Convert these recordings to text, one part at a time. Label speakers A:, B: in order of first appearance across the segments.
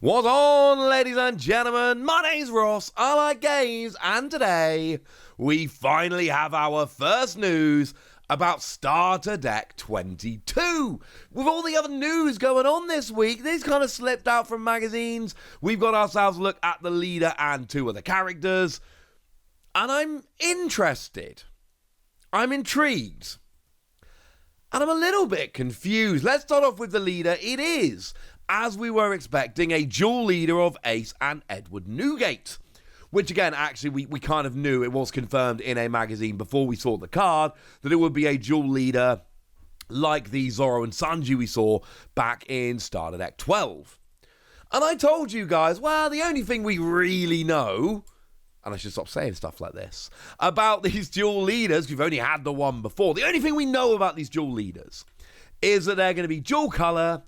A: What's on, ladies and gentlemen? My name's Ross, I like games, and today we finally have our first news about Starter Deck 22. With all the other news going on this week, these kind of slipped out from magazines. We've got ourselves a look at the leader and two of the characters, and I'm interested. I'm intrigued. And I'm a little bit confused. Let's start off with the leader. It is, as we were expecting, a dual leader of Ace and Edward Newgate. Which again, actually, we kind of knew. It was confirmed in a magazine before we saw the card that it would be a dual leader like the Zoro and Sanji we saw back in Starter Deck 12. And I told you guys, well, the only thing we really know, and I should stop saying stuff like this, about these dual leaders, we've only had the one before. The only thing we know about these dual leaders is that they're going to be dual color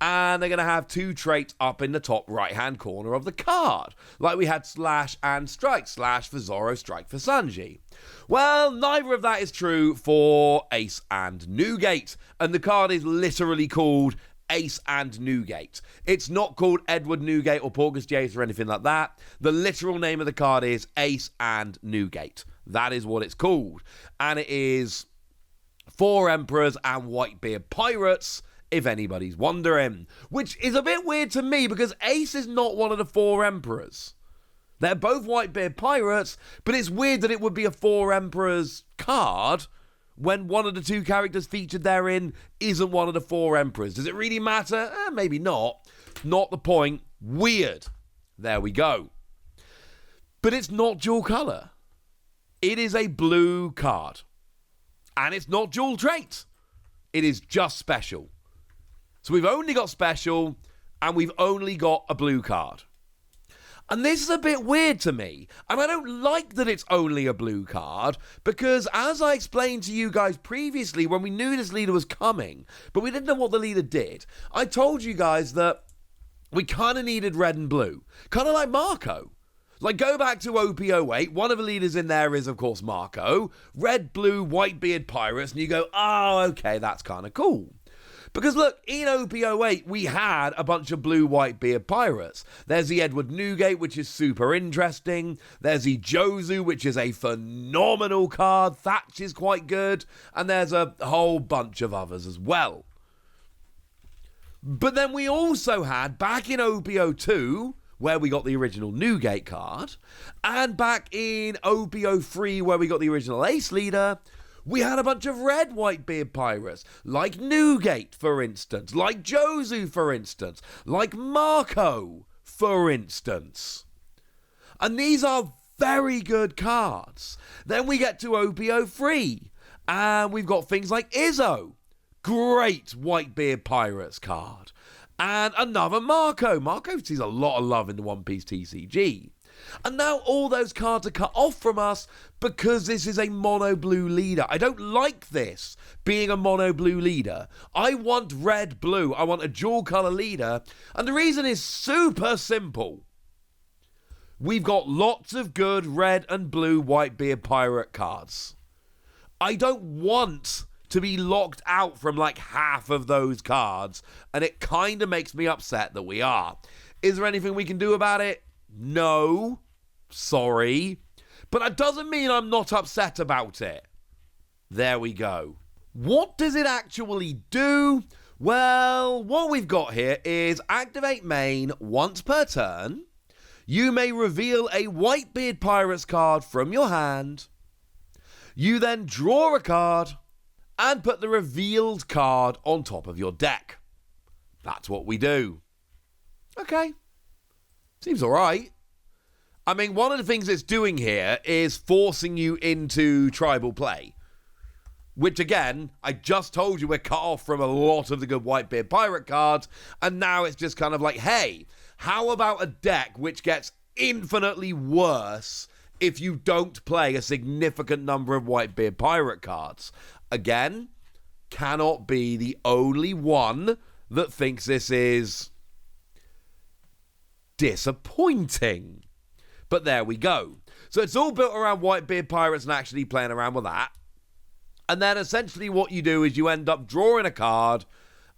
A: and they're going to have two traits up in the top right-hand corner of the card, like we had Slash and Strike. Slash for Zoro, Strike for Sanji. Well, neither of that is true for Ace and Newgate, and the card is literally called Ace and Newgate. It's not called Edward Newgate or Porgus Jace or anything like that. The literal name of the card is Ace and Newgate. That is what it's called. And it is 4 Emperors and Whitebeard Pirates, if anybody's wondering. Which is a bit weird to me because Ace is not one of the 4 Emperors. They're both Whitebeard Pirates, but it's weird that it would be a 4 Emperors card when one of the two characters featured therein isn't one of the 4 Emperors. Does it really matter? Maybe not. Not the point. Weird. There we go. But it's not dual color. It is a blue card. And it's not dual trait. It is just special. So we've only got special, and we've only got a blue card. And this is a bit weird to me, and I don't like that it's only a blue card, because as I explained to you guys previously when we knew this leader was coming, but we didn't know what the leader did, I told you guys that we kind of needed red and blue, kind of like Marco. Like, go back to OP08, one of the leaders in there is, of course, Marco, red, blue, Whitebeard Pirates, and you go, oh, okay, that's kind of cool. Because look, in OP08, we had a bunch of blue Whitebeard Pirates. There's the Edward Newgate, which is super interesting. There's the Jozu, which is a phenomenal card. Thatch is quite good. And there's a whole bunch of others as well. But then we also had, back in OP02, where we got the original Newgate card, and back in OP03, where we got the original Ace leader, we had a bunch of red Whitebeard Pirates, like Newgate, for instance, like Jozu, for instance, like Marco, for instance. And these are very good cards. Then we get to OP03, and we've got things like Izzo, great Whitebeard Pirates card, and another Marco. Marco sees a lot of love in the One Piece TCG. And now all those cards are cut off from us because this is a mono blue leader. I don't like this being a mono blue leader. I want red blue. I want a dual color leader. And the reason is super simple. We've got lots of good red and blue Whitebeard Pirate cards. I don't want to be locked out from like half of those cards, and it kind of makes me upset that we are. Is there anything we can do about it? No, sorry, but that doesn't mean I'm not upset about it. There we go. What does it actually do? Well, what we've got here is activate main once per turn. You may reveal a Whitebeard Pirates card from your hand. You then draw a card and put the revealed card on top of your deck. That's what we do. Okay. Seems alright. I mean, one of the things it's doing here is forcing you into tribal play. Which, again, I just told you we're cut off from a lot of the good Whitebeard Pirate cards. And now it's just kind of like, hey, how about a deck which gets infinitely worse if you don't play a significant number of Whitebeard Pirate cards? Again, cannot be the only one that thinks this is disappointing. But there we go. So it's all built around Whitebeard Pirates and actually playing around with that. And then essentially what you do is you end up drawing a card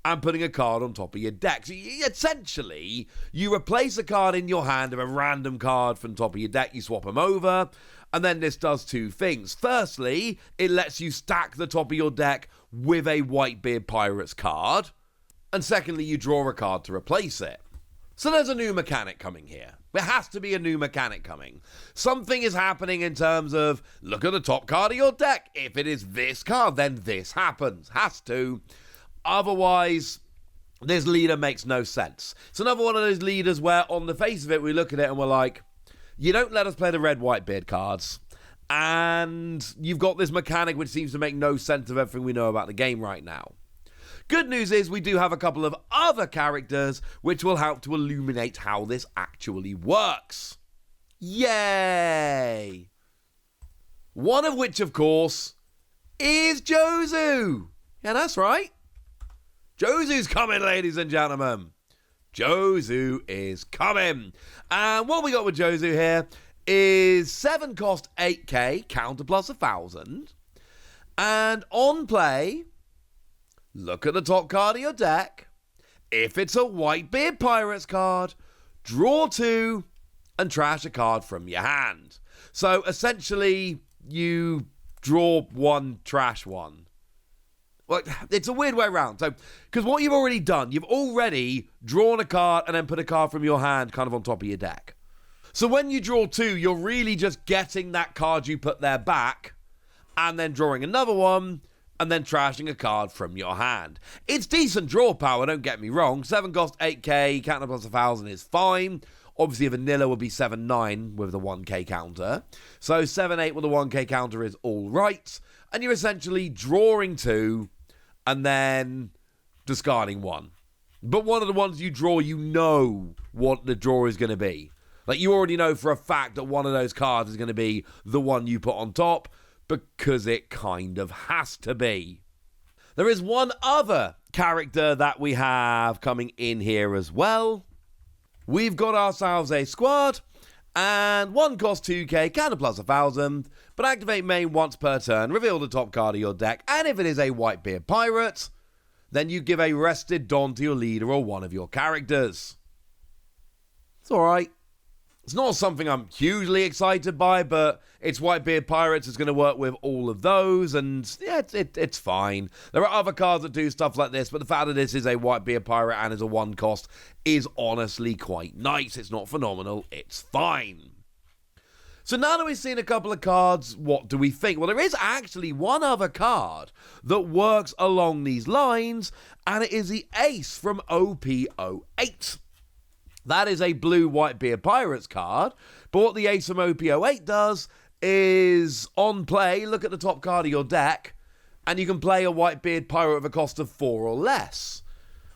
A: and putting a card on top of your deck. So essentially, you replace a card in your hand of a random card from top of your deck, you swap them over, and then this does two things. Firstly, it lets you stack the top of your deck with a Whitebeard Pirates card, and secondly, you draw a card to replace it. So there's a new mechanic coming here. There has to be a new mechanic coming. Something is happening in terms of, look at the top card of your deck. If it is this card, then this happens. Has to. Otherwise, this leader makes no sense. It's another one of those leaders where, on the face of it, we look at it and we're like, you don't let us play the red Whitebeard cards, and you've got this mechanic which seems to make no sense of everything we know about the game right now. Good news is we do have a couple of other characters which will help to illuminate how this actually works. Yay! One of which, of course, is Jozu. Yeah, that's right. Jozu's coming, ladies and gentlemen. Jozu is coming. And what we got with Jozu here is 7 cost 8k, counter plus 1,000. And on play, look at the top card of your deck. If it's a Whitebeard Pirates card, draw 2 and trash a card from your hand. So essentially, you draw 1, trash 1. Well, it's a weird way around. So, because what you've already done, you've already drawn a card and then put a card from your hand kind of on top of your deck. So when you draw 2, you're really just getting that card you put there back and then drawing another one and then trashing a card from your hand. It's decent draw power, don't get me wrong. 7 cost 8k, counter plus 1,000 is fine. Obviously, vanilla would be 7-9 with the 1k counter. So 7-8 with the 1k counter is all right. And you're essentially drawing 2 and then discarding 1. But one of the ones you draw, you know what the draw is going to be. Like, you already know for a fact that one of those cards is going to be the one you put on top, because it kind of has to be. There is one other character that we have coming in here as well. We've got ourselves a squad, and 1 cost 2k, counter plus 1,000, but activate main once per turn, reveal the top card of your deck, and if it is a Whitebeard Pirate, then you give a rested Don to your leader or one of your characters. It's alright. It's not something I'm hugely excited by, but it's Whitebeard Pirates. It's going to work with all of those, and yeah, it's fine. There are other cards that do stuff like this, but the fact that this is a Whitebeard Pirate and is a 1 cost is honestly quite nice. It's not phenomenal. It's fine. So now that we've seen a couple of cards, what do we think? Well, there is actually one other card that works along these lines, and it is the Ace from OP08. That is a blue Whitebeard Pirates card, but what the Ace from OP08 does is, on play, look at the top card of your deck, and you can play a Whitebeard Pirate with a cost of 4 or less.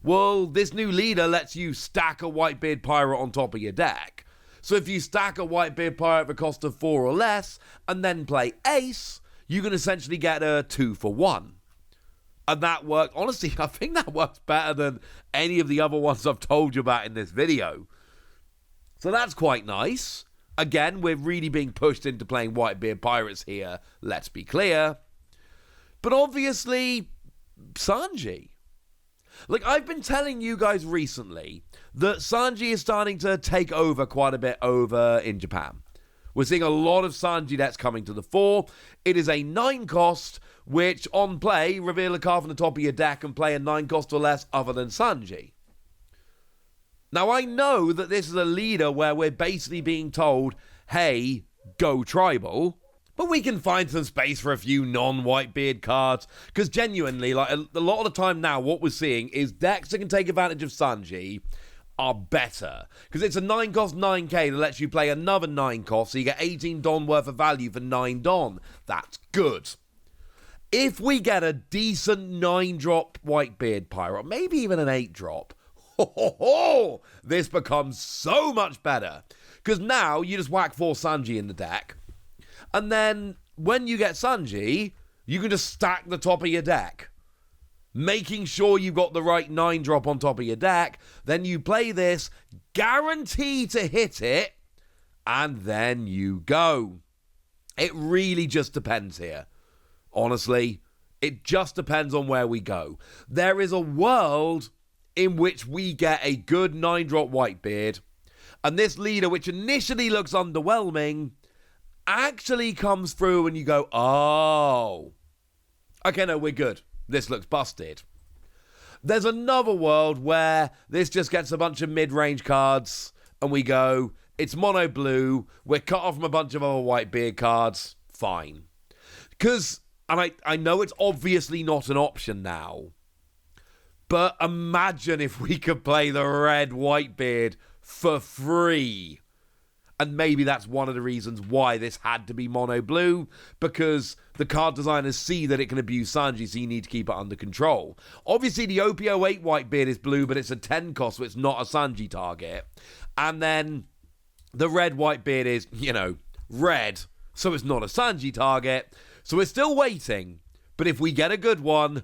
A: Well, this new leader lets you stack a Whitebeard Pirate on top of your deck. So if you stack a Whitebeard Pirate with a cost of 4 or less, and then play Ace, you can essentially get a 2 for 1. And that worked. Honestly, I think that works better than any of the other ones I've told you about in this video. So that's quite nice. Again, we're really being pushed into playing Whitebeard Pirates here, let's be clear. But obviously, Sanji. Like, I've been telling you guys recently that Sanji is starting to take over quite a bit over in Japan. We're seeing a lot of Sanji decks coming to the fore. It is a 9 cost, which on play, reveal a card from the top of your deck and play a 9 cost or less other than Sanji. Now, I know that this is a leader where we're basically being told, hey, go tribal, but we can find some space for a few non-Whitebeard cards, because genuinely, like, a lot of the time now, what we're seeing is decks that can take advantage of Sanji are better, because it's a 9 cost 9k that lets you play another 9 cost, so you get 18 Don worth of value for 9 Don. That's good. If we get a decent 9-drop Whitebeard Pirate, maybe even an 8-drop, this becomes so much better. Because now you just whack 4 Sanji in the deck, and then when you get Sanji, you can just stack the top of your deck, making sure you've got the right 9-drop on top of your deck. Then you play this, guarantee to hit it, and then you go. It really just depends here. Honestly, It just depends on where we go. There is a world in which we get a good 9-drop Whitebeard, and this leader, which initially looks underwhelming, actually comes through and you go, oh, okay, no, we're good. This looks busted. There's another world where this just gets a bunch of mid-range cards and we go, it's mono blue, we're cut off from a bunch of other Whitebeard cards, fine. Because, and I know it's obviously not an option now, but imagine if we could play the red Whitebeard for free. And maybe that's one of the reasons why this had to be mono blue, because the card designers see that it can abuse Sanji, so you need to keep it under control. Obviously, the OP08 Whitebeard is blue, but it's a 10 cost, so it's not a Sanji target. And then the red Whitebeard is, red, so it's not a Sanji target. So we're still waiting, but if we get a good one,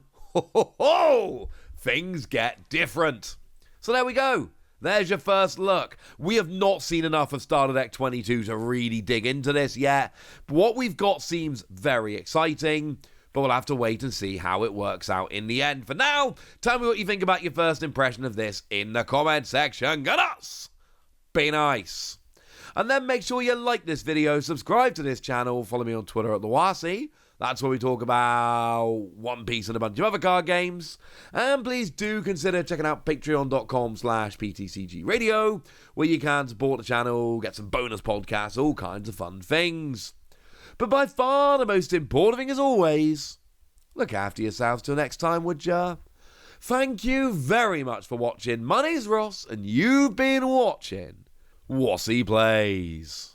A: things get different. So there we go. There's your first look. We have not seen enough of Starter Deck 22 to really dig into this yet. But what we've got seems very exciting, but we'll have to wait and see how it works out in the end. For now, tell me what you think about your first impression of this in the comment section. Get us! Be nice. And then make sure you like this video, subscribe to this channel, follow me on Twitter at @TheWasi. That's where we talk about One Piece and a bunch of other card games. And please do consider checking out patreon.com/PTCG Radio, where you can support the channel, get some bonus podcasts, all kinds of fun things. But by far the most important thing, as always, look after yourselves till next time, would ya? Thank you very much for watching. My name's Ross, and you've been watching Wasi Plays.